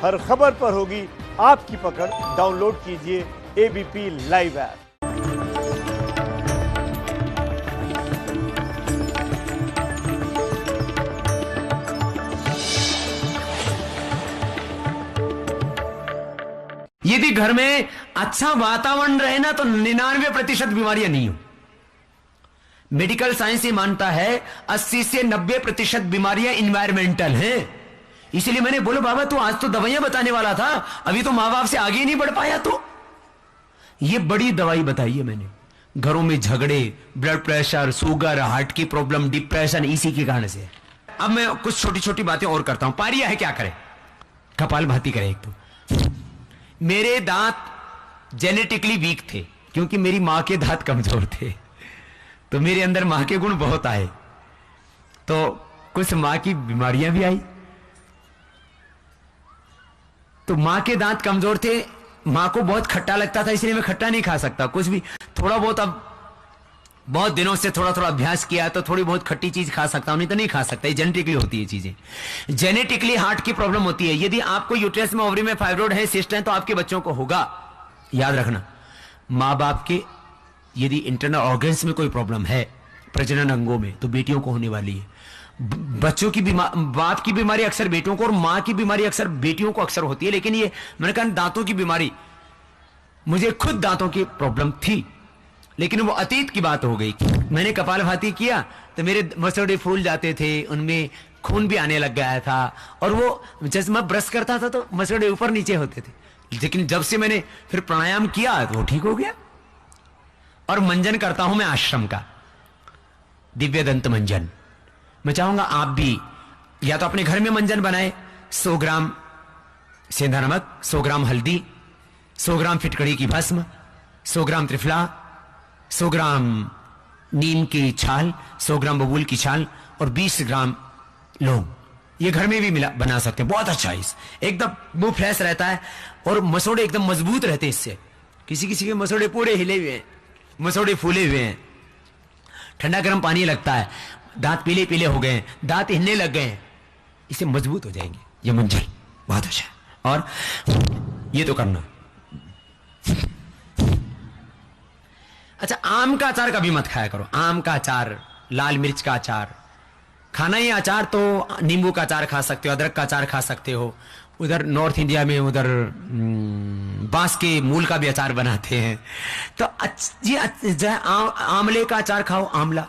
हर खबर पर होगी आपकी पकड़। डाउनलोड कीजिए एबीपी लाइव ऐप। यदि घर में अच्छा वातावरण रहे ना तो 99% बीमारियां नहीं हो। मेडिकल साइंस ये मानता है 80 से 90% बीमारियां इन्वायरमेंटल हैं। इसीलिए मैंने बोला बाबा तू आज तो दवाइयां बताने वाला था, अभी तो मां बाप से आगे ही नहीं बढ़ पाया। तो ये बड़ी दवाई बताई है मैंने। घरों में झगड़े, ब्लड प्रेशर, शुगर, हार्ट की प्रॉब्लम, डिप्रेशन इसी के कारण से। अब मैं कुछ छोटी छोटी बातें और करता हूं। पारिया है क्या करें? कपालभाति करें। एक तो मेरे दांत जेनेटिकली वीक थे क्योंकि मेरी मां के दांत कमजोर थे, तो मेरे अंदर मां के गुण बहुत आए, तो कुछ मां की बीमारियां भी आई। तो मां के दांत कमजोर थे, मां को बहुत खट्टा लगता था, इसलिए मैं खट्टा नहीं खा सकता कुछ भी। थोड़ा बहुत, अब बहुत दिनों से थोड़ा थोड़ा अभ्यास किया तो थोड़ी बहुत खट्टी चीज खा सकता हूं, नहीं तो नहीं खा सकता। ये जेनेटिकली होती है चीजें। जेनेटिकली हार्ट की प्रॉब्लम होती है। यदि आपको यूट्रस में, ओवरी में फाइब्रोइड है, सिस्ट है, तो आपके बच्चों को होगा। याद रखना, मां बाप के यदि इंटरनल ऑर्गन्स में कोई प्रॉब्लम है, प्रजनन अंगों में, तो बेटियों को होने वाली है। बच्चों की बाप की बीमारी अक्सर बेटों को, और मां की बीमारी अक्सर बेटियों को अक्सर होती है। लेकिन ये मैंने कहा दांतों की बीमारी, मुझे खुद दांतों की प्रॉब्लम थी, लेकिन वो अतीत की बात हो गई। मैंने कपालभाति किया तो मेरे मसोड़े फूल जाते थे, उनमें खून भी आने लग गया था, और वो जैसे मैं ब्रश करता था तो मसोड़े ऊपर नीचे होते थे। लेकिन जब से मैंने फिर प्राणायाम किया तो वो ठीक हो गया। और मंजन करता हूं मैं आश्रम का, दिव्य दंत मंजन। मैं चाहूंगा आप भी या तो अपने घर में मंजन बनाए। 100 ग्राम सेंधा नमक, 100 ग्राम हल्दी, 100 ग्राम फिटकड़ी की भस्म, 100 ग्राम त्रिफला, 100 ग्राम नीम की छाल, 100 ग्राम बबूल की छाल और 20 ग्राम लौंग। ये घर में भी बना सकते हैं, बहुत अच्छा है। एकदम मुंह फ्रेश रहता है और मसोड़े एकदम मजबूत रहते हैं इससे। किसी किसी के मसोड़े पूरे हिले हुए हैं, मसोड़े फूले हुए हैं। ठंडा गर्म पानी लगता है, दांत पीले पीले हो गए हैं, दांत हिलने लग गए हैं, इससे मजबूत हो जाएंगे। ये मंजन बहुत अच्छा है। और ये तो करना। अच्छा, आम का अचार कभी मत खाया करो। आम का अचार, लाल मिर्च का अचार खाना ही अचार, तो नींबू का अचार खा सकते हो, अदरक का अचार खा सकते हो। उधर नॉर्थ इंडिया में उधर बांस के मूल का भी अचार बनाते हैं। तो ये आंवले का अचार खाओ, आंवला।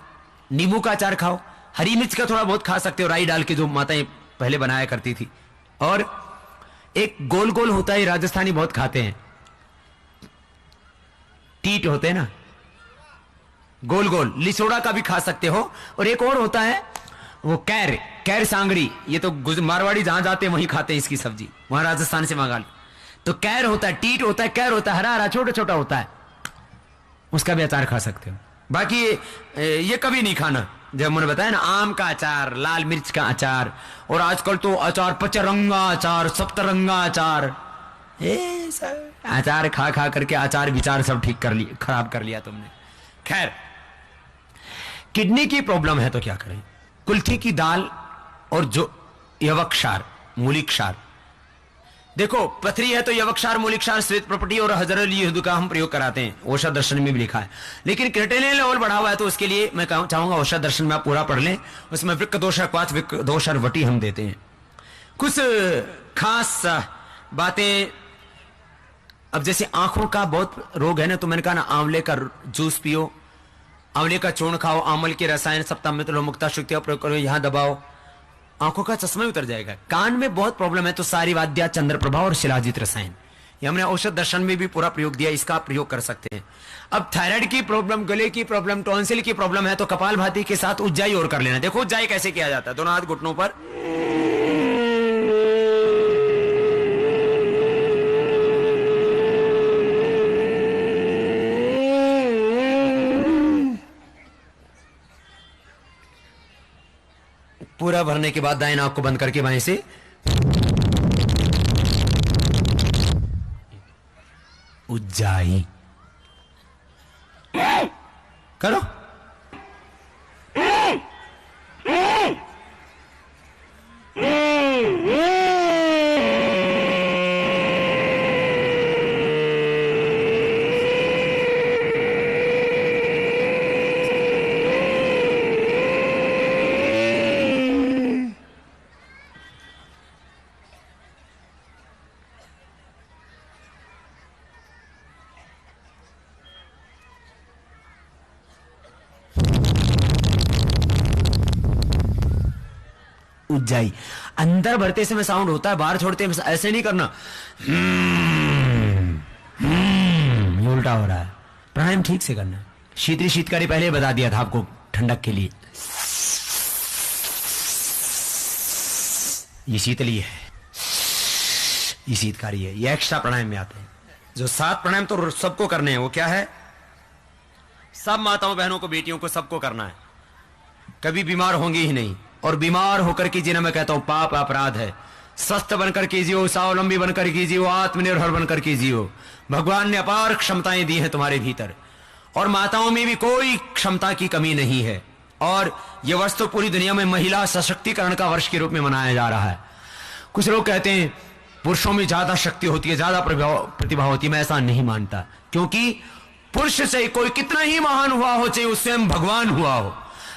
नींबू का अचार खाओ, हरी मिर्च का थोड़ा बहुत खा सकते हो, राई डाल के, जो माताएं पहले बनाया करती थी। और एक गोल गोल होता है, राजस्थानी बहुत खाते हैं, टीट होते हैं ना, गोल गोल, लिसोड़ा का भी खा सकते हो। और एक और होता है वो कैर सांगड़ी, ये तो मारवाड़ी जहां जाते हैं वहीं खाते हैं इसकी सब्जी, वहां राजस्थान से मंगा लो। तो कैर होता है, टीट होता है, कैर होता है, हरा हरा छोटा छोटा होता है, उसका भी अचार खा सकते हो। बाकी ये कभी नहीं खाना, जब मैंने बताया ना, आम का अचार, लाल मिर्च का अचार, और आजकल तो अचार, पचरंगा अचार, सप्तरंगा अचार, अचार खा खा करके आचार विचार सब ठीक कर लिया, खराब कर लिया तुमने। खैर, किडनी की प्रॉब्लम है तो क्या करें? कुल्थी की दाल और जो यवक्षार, मूलिक्षार। देखो, पथरी है तो यवक्षार, मूलिक्षार, श्वेत प्रपटी और हजरल का हम प्रयोग कराते हैं, औषध दर्शन में भी लिखा है। लेकिन क्रिटेनिन लेवल बढ़ा हुआ है तो उसके लिए मैं चाहूंगा औषध दर्शन में आप पूरा पढ़ लें, उसमें वृक्क दोषर क्वाथ, वृक्क दोषर वटी हम देते हैं। कुछ खास बातें, अब जैसे आंखों का बहुत रोग है ना, तो मैंने कहा ना, आंवले का जूस पियो, आंवले का चूर्ण खाओ, आंवल के रसायन सप्ताह में तो मुक्ता शुक्तिया प्रयोग करो, यहां दबाओ, आंखों का चश्मा उतर जाएगा। कान में बहुत प्रॉब्लम है तो सारी वाद्या, चंद्र प्रभा और शिलाजित रसायन, ये हमने औषध दर्शन में भी पूरा प्रयोग दिया, इसका आप प्रयोग कर सकते हैं। अब थायराइड की प्रॉब्लम, गले की प्रॉब्लम, टॉन्सिल की प्रॉब्लम है तो कपालभाति के साथ उज्जाई और कर लेना। देखो उज्जाई कैसे किया जाता है, दोनों हाथ घुटनों पर, पूरा भरने के बाद दाएं नाक को बंद करके बाएं से उज्जाई करो। उज्जाई। अंदर भरते समय साउंड होता है, बाहर छोड़ते हैं ऐसे नहीं करना। ये उल्टा हो रहा है। प्राणायाम ठीक से करना। शीतली शीतकारी पहले ही बता दिया था आपको ठंडक के लिए। ये शीतली है, ये शीतकारी है, ये एक्स्ट्रा प्राणायाम में आते हैं। जो 7 प्राणायाम तो सबको करने हैं, वो क्या है? सब माताओं बहनों को, बेटियों को, सबको करना है। कभी बीमार होंगे ही नहीं, और बीमार होकर के जीना मैं कहता हूं पाप अपराध है। स्वस्थ बनकर के जियो, स्वावलंबी बनकर के जियो, आत्मनिर्भर बनकर के जियो। भगवान ने अपार क्षमताएं दी हैं तुम्हारे भीतर, और माताओं में भी कोई क्षमता की कमी नहीं है। और यह वर्ष तो पूरी दुनिया में महिला सशक्तिकरण का वर्ष के रूप में मनाया जा रहा है। कुछ लोग कहते हैं पुरुषों में ज्यादा शक्ति होती है, ज्यादा प्रतिभा होती है। मैं ऐसा नहीं मानता, क्योंकि पुरुष से कोई कितना ही महान हुआ हो, चाहे उससे हम भगवान हुआ हो,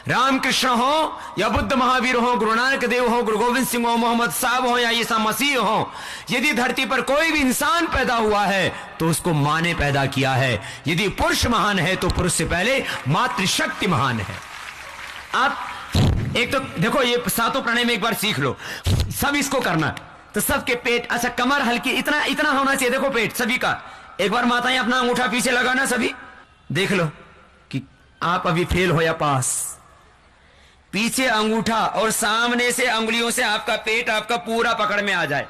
रामकृष्ण हो या बुद्ध महावीर हो, गुरु नानक देव हो, गुरु गोविंद सिंह हो, मोहम्मद साहब हो या ईसा मसीह हो, यदि धरती पर कोई भी इंसान पैदा हुआ है तो उसको मां ने पैदा किया है। यदि पुरुष महान है तो पुरुष से पहले मातृशक्ति महान है। आप एक तो देखो, ये 7 प्राणायाम एक बार सीख लो, सब इसको करना। तो सबके पेट, अच्छा कमर हल्की, इतना इतना होना चाहिए। देखो पेट सभी का, एक बार माताएं अपना अंगूठा पीछे लगाना, सभी देख लो कि आप अभी फेल हो या पास। पीछे अंगूठा और सामने से अंगुलियों से आपका पेट आपका पूरा पकड़ में आ जाए।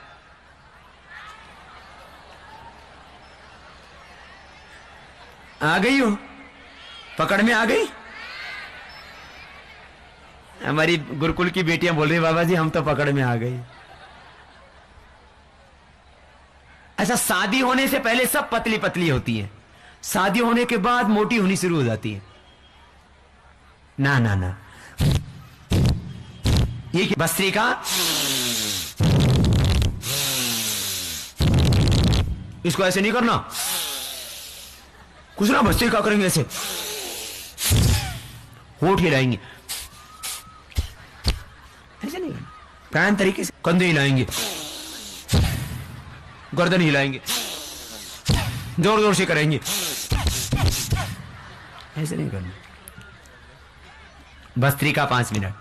आ गई हो, पकड़ में आ गई। हमारी गुरुकुल की बेटियां बोल रही बाबा जी हम तो पकड़ में आ गई। ऐसा शादी होने से पहले सब पतली पतली होती है, शादी होने के बाद मोटी होनी शुरू हो जाती है। ना ना ना, ये भस्त्रिका, इसको ऐसे नहीं करना। कुछ ना भस्त्रिका करेंगे ऐसे, होठ हिलाएंगे, ऐसे नहीं करना। प्राणायाम तरीके से कंधे हिलाएंगे, गर्दन हिलाएंगे, जोर जोर से करेंगे, ऐसे नहीं करना। भस्त्रिका 5 मिनट।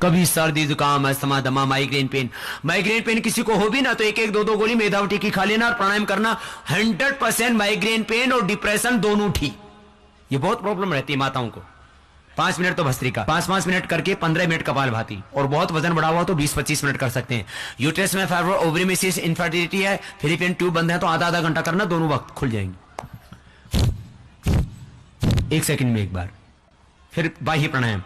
कभी सर्दी जुकाम अस्थमा दमा माइग्रेन पेन किसी को हो भी ना तो 1-1 2-2 गोली मेधावटी की खा लेना और प्राणायाम करना। 100% माइग्रेन पेन और डिप्रेशन दोनों ठीक। ये बहुत प्रॉब्लम रहती है माताओं को। 5 मिनट तो भस्त्रिका, 5-5 मिनट करके 15 मिनट कपालभाति, और बहुत वजन बढ़ा हुआ तो 20-25 मिनट कर सकते हैं। यूट्रस में फाइब्रो, ओवरी में सिस्ट, इनफर्टिलिटी है, फिलिपियन ट्यूब बंद है तो आधा घंटा करना, दोनों वक्त खुल जाएंगे। 1 सेकंड में एक बार। फिर बाह्य प्राणायाम।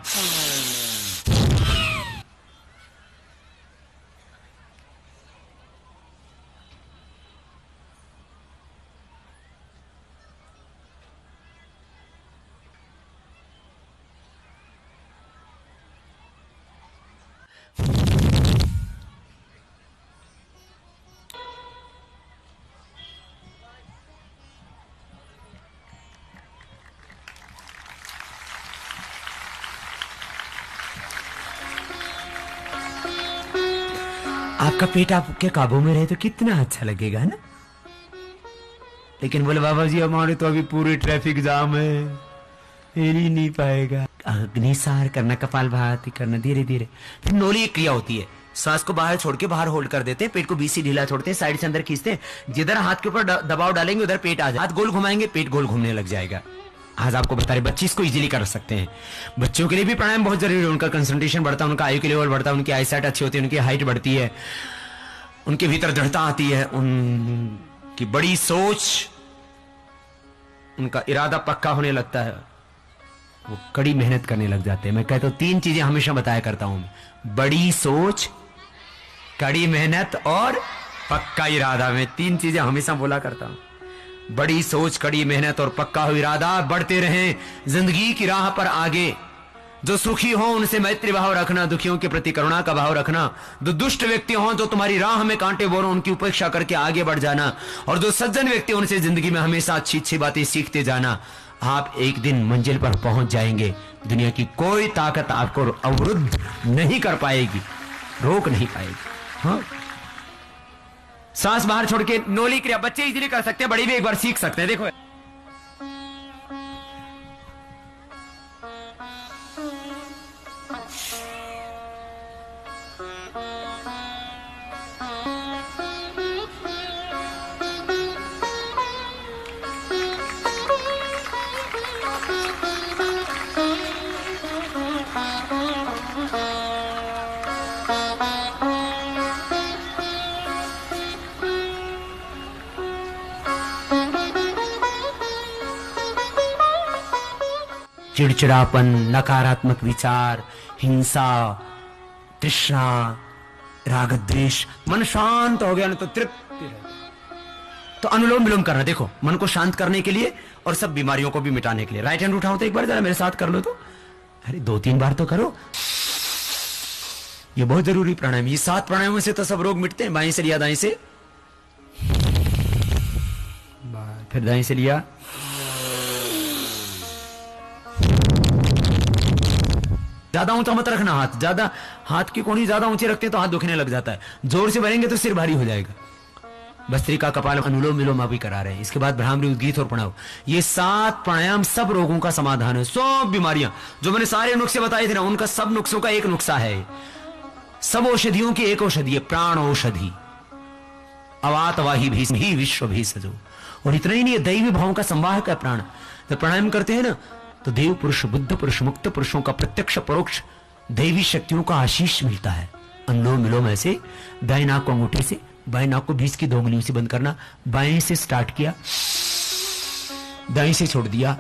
आपका पेट आपके काबू में रहे तो कितना अच्छा लगेगा ना। लेकिन बोले बाबा जी हमारे तो अभी पूरे ट्रैफिक जाम है, हिल ही नहीं पाएगा। अग्निसार करना, कपालभाति करना धीरे धीरे। फिर नोली एक क्रिया होती है, सांस को बाहर छोड़ के बाहर होल्ड कर देते हैं, पेट को बीच से ढीला छोड़ते हैं, साइड से अंदर खींचते हैं। जिधर हाथ के ऊपर दबाव डालेंगे उधर पेट आ जाए, हाथ गोल घुमाएंगे पेट गोल घूमने लग जाएगा। आज आपको बता रहे बच्चे इसको इजीली कर सकते हैं। बच्चों के लिए भी प्राणायाम बहुत जरूरी है। उनका कंसंट्रेशन बढ़ता है, उनका आयु के लेवल बढ़ता है, उनकी आईसाइट अच्छी होती है, उनकी हाइट बढ़ती है, उनके भीतर दृढ़ता आती है, उनकी बड़ी सोच, उनका इरादा पक्का होने लगता है, वो कड़ी मेहनत करने लग जाते हैं। मैं कहता हूं 3 चीजें हमेशा बताया करता हूं, बड़ी सोच, कड़ी मेहनत और पक्का इरादा। मैं 3 चीजें हमेशा बोला करता हूं। बड़ी सोच, कड़ी मेहनत और पक्का इरादा। बढ़ते रहें जिंदगी की राह पर आगे। जो सुखी हो उनसे मैत्री भाव रखना, दुखियों के प्रति करुणा का भाव रखना। जो दुष्ट व्यक्ति हो जो तुम्हारी राह में कांटे बोरो, उनकी उपेक्षा करके आगे बढ़ जाना। और जो सज्जन व्यक्ति उनसे जिंदगी में हमेशा अच्छी अच्छी बातें सीखते जाना। आप एक दिन मंजिल पर पहुंच जाएंगे। दुनिया की कोई ताकत आपको अवरुद्ध नहीं कर पाएगी, रोक नहीं पाएगी। हाँ, सांस बाहर छोड़ के नोली क्रिया बच्चे इजीली कर सकते हैं, बड़ी भी एक बार सीख सकते हैं। देखो चिड़चिड़ापन, नकारात्मक विचार, हिंसा, तृष्णा, राग द्वेष, मन शांत हो गया ना तो तृप्ति है। तो अनुलोम विलोम करना, देखो मन को शांत करने के लिए और सब बीमारियों को भी मिटाने के लिए। राइट हैंड उठाओ तो एक बार जरा मेरे साथ कर लो तो, अरे 2-3 बार तो करो, ये बहुत जरूरी प्राणायाम। ये 7 प्राणायामों से तो सब रोग मिटते हैं। बाएं से लिया, दाएं से, फिर दाएं से लिया, ज्यादा ऊंचा मत रखना हाथ, ज्यादा हाथ की कोनी ज्यादा ऊंची रखते हैं तो हाथ दुखने लग जाता है। जोर से भरेंगे तो सिर भारी हो जाएगा। भस्त्रिका, कपाल, अनुलोम विलोम अभी करा रहे हैं। इसके बाद भ्रामरी, उद्गीत और प्रणव। ये 7 प्राणायाम सब रोगों का समाधान है। सब बीमारियां जो मैंने सारे नुस्खे बताए थे ना, उनका सब नुस्खों का एक नुस्खा है। सब औषधियों की एक औषधि है, प्राण औषधि। अवात वाही भी ही विश्व भी सजो। और इतना ही नहीं है, दैवी भावों का संवाहक है प्राण। जब प्राणायाम करते हैं ना तो देव पुरुष, बुद्ध पुरुष, मुक्त पुरुषों का प्रत्यक्ष परोक्ष दैवी शक्तियों का आशीष मिलता है। अनुलोम विलोम ऐसे, दाएं नाक को अंगूठे से, बाएं नाक को 20 की 2 उंगलियों से बंद करना। बाएं से स्टार्ट किया, दाएं से छोड़ दिया,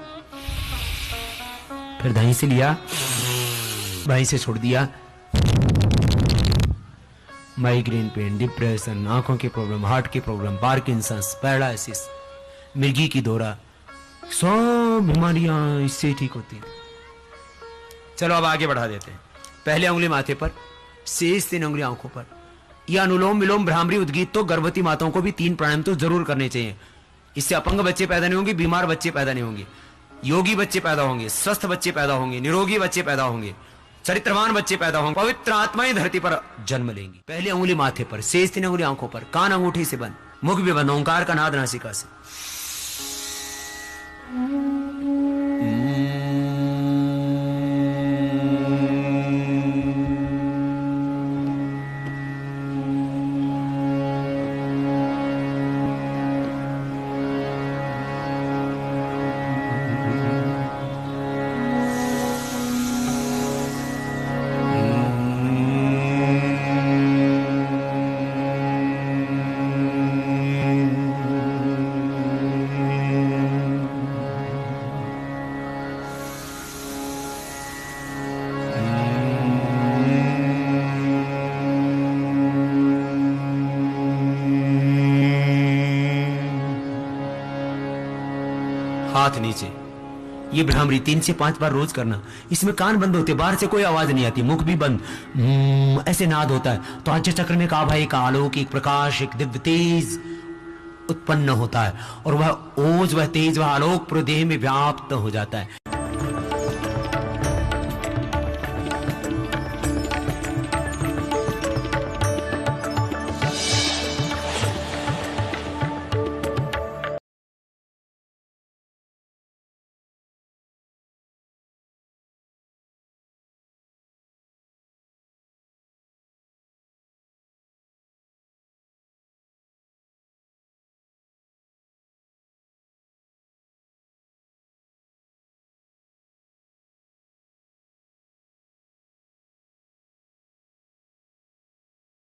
फिर दाएं से लिया, बाएं से छोड़ दिया। माइग्रेन पेन, डिप्रेशन, आंखों की प्रॉब्लम, हार्ट की प्रॉब्लम, पार्किंसंस, पैरालिसिस, मिर्गी की दौरा, सब बीमारियां इससे ठीक होती हैं। चलो अब आगे बढ़ा देते हैं। पहले उंगली माथे पर, शेष 3 उंगली आंखों पर। यह अनुलोम विलोम, भ्रामरी, उद्गीत तो गर्भवती माताओं को भी 3 प्राणायाम तो जरूर करने चाहिए। इससे अपंग बच्चे पैदा नहीं होंगे, बीमार बच्चे पैदा नहीं होंगे, योगी बच्चे पैदा होंगे, स्वस्थ बच्चे पैदा होंगे, निरोगी बच्चे पैदा होंगे, चरित्रवान बच्चे पैदा होंगे, पवित्र आत्माएं धरती पर जन्म लेंगी। पहले उंगली माथे पर, शेष 3 उंगली आंखों पर, कान अंगूठी से बंद, मुख भी बंद, ओंकार का नाद नासिका से। हाथ नीचे। ये भ्रामरी 3 से 5 बार रोज करना। इसमें कान बंद होते, बाहर से कोई आवाज नहीं आती, मुख भी बंद, ऐसे नाद होता है। तो आज्य चक्र में आभा, एक आलोक, एक प्रकाश, एक दिव्य तेज उत्पन्न होता है और वह ओज, वह तेज, वह आलोक पूरे देह में व्याप्त हो जाता है।